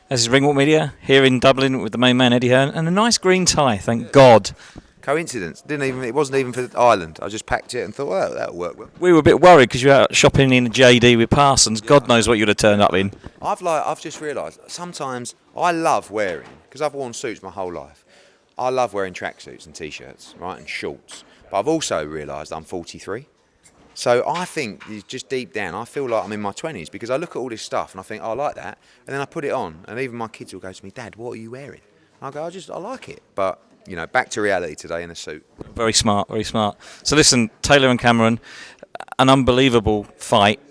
This is Ringwalk Media here in Dublin with the main man Eddie Hearn and a nice green tie, thank God. Coincidence. It wasn't even for Ireland. I just packed it and thought, well, that'll work well. We were a bit worried because you were out shopping in JD with Parsons. God knows what you'd have turned up in. I've just realised sometimes I love wearing, because I've worn suits my whole life. I love wearing tracksuits and t-shirts, right, and shorts. But I've also realised I'm 43. So I think just deep down, I feel like I'm in my 20s because I look at all this stuff and I think, oh, I like that. And then I put it on and even my kids will go to me, Dad, what are you wearing? And I go, I like it. But, you know, back to reality today in a suit. Very smart, very smart. So listen, Taylor and Cameron, an unbelievable fight.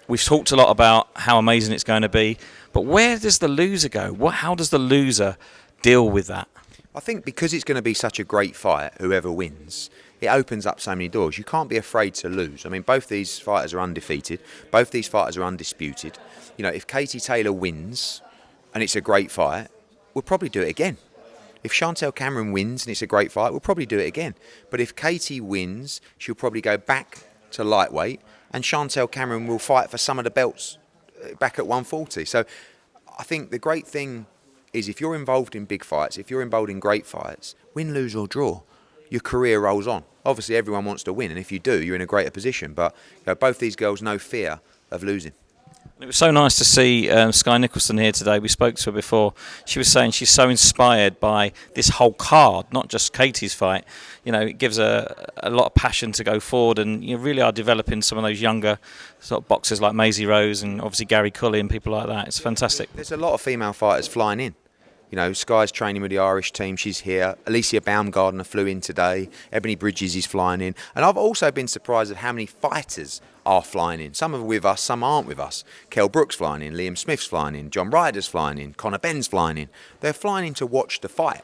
We've talked a lot about how amazing it's going to be. But where does the loser go? How does the loser deal with that? I think because it's going to be such a great fight, whoever wins, it opens up so many doors. You can't be afraid to lose. I mean, both these fighters are undefeated. Both these fighters are undisputed. You know, if Katie Taylor wins and it's a great fight, we'll probably do it again. If Chantel Cameron wins and it's a great fight, we'll probably do it again. But if Katie wins, she'll probably go back to lightweight and Chantel Cameron will fight for some of the belts back at 140. So I think the great thing is if you're involved in big fights, if you're involved in great fights, win, lose or draw, your career rolls on. Obviously, everyone wants to win, and if you do, you're in a greater position. But you know, both these girls know fear of losing. It was so nice to see Sky Nicholson here today. We spoke to her before. She was saying she's so inspired by this whole card, not just Katie's fight. You know, it gives her a lot of passion to go forward, and you really are developing some of those younger sort of boxers like Maisie Rose and obviously Gary Cully and people like that. It's fantastic. There's a lot of female fighters flying in. You know, Sky's training with the Irish team. She's here. Alicia Baumgardner flew in today. Ebony Bridges is flying in. And I've also been surprised at how many fighters are flying in. Some are with us, some aren't with us. Kell Brook's flying in. Liam Smith's flying in. John Ryder's flying in. Conor Benn's flying in. They're flying in to watch the fight.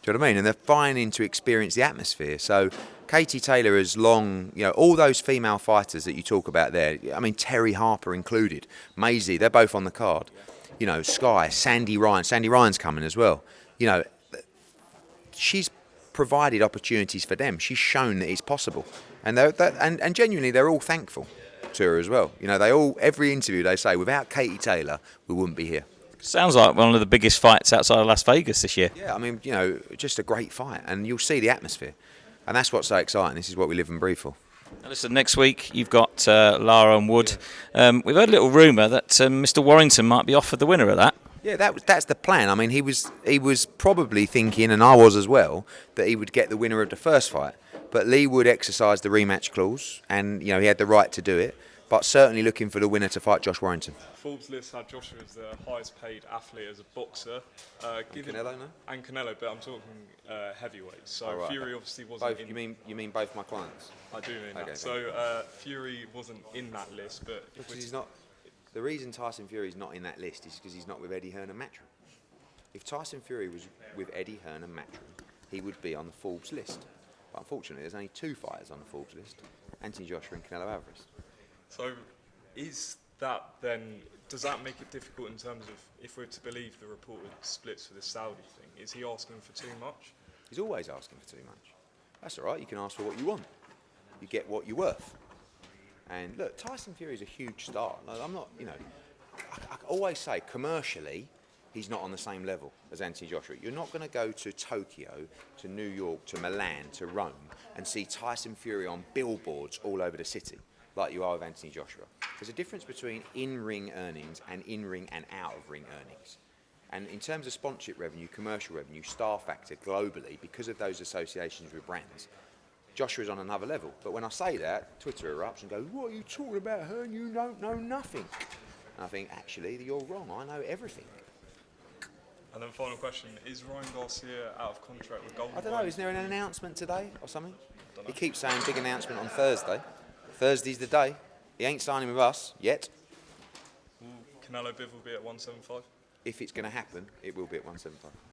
Do you know what I mean? And they're flying in to experience the atmosphere. So Katie Taylor has long, you know, all those female fighters that you talk about there, I mean, Terry Harper included, Maisie, they're both on the card. You know, Sky, Sandy Ryan. Sandy Ryan's coming as well. You know, she's provided opportunities for them. She's shown that it's possible, and and genuinely, they're all thankful to her as well. You know, every interview they say, without Katie Taylor, we wouldn't be here. Sounds like one of the biggest fights outside of Las Vegas this year. Yeah, I mean, you know, just a great fight, and you'll see the atmosphere, and that's what's so exciting. This is what we live and breathe for. Now listen, next week you've got Lara and Wood. We've heard a little rumour that Mr. Warrington might be offered the winner of that. Yeah, that's the plan. I mean, he was probably thinking, and I was as well, that he would get the winner of the first fight. But Lee Wood exercised the rematch clause, and you know he had the right to do it. But certainly looking for the winner to fight Josh Warrington. Forbes list had Joshua as the highest paid athlete as a boxer. Canelo, no? And Canelo, but I'm talking heavyweight. So right. Fury obviously wasn't. Both, you mean both my clients? I do mean okay, that. So Fury wasn't in that list, but he's not. The reason Tyson Fury is not in that list is because he's not with Eddie Hearn and Matchroom. If Tyson Fury was with Eddie Hearn and Matchroom, he would be on the Forbes list. But unfortunately, there's only two fighters on the Forbes list: Anthony Joshua and Canelo Alvarez. So, is that then, does that make it difficult in terms of, if we're to believe the reported splits for the Saudi thing, is he asking for too much? He's always asking for too much. That's all right, you can ask for what you want. You get what you're worth. And look, Tyson Fury is a huge star. I'm not, you know, I always say commercially, he's not on the same level as Anthony Joshua. You're not going to go to Tokyo, to New York, to Milan, to Rome, and see Tyson Fury on billboards all over the city, like you are with Anthony Joshua. There's a difference between in-ring earnings and in-ring and out-of-ring earnings. And in terms of sponsorship revenue, commercial revenue, star factor globally, because of those associations with brands, Joshua's on another level. But when I say that, Twitter erupts and goes, what are you talking about, Hearn? You don't know nothing. And I think, actually, you're wrong. I know everything. And then final question, is Ryan Garcia out of contract with Golden? I don't know, is there an announcement today or something? He keeps saying big announcement on Thursday. Thursday's the day. He ain't signing with us yet. Will Canelo Biv will be at 175? If it's going to happen, it will be at 175.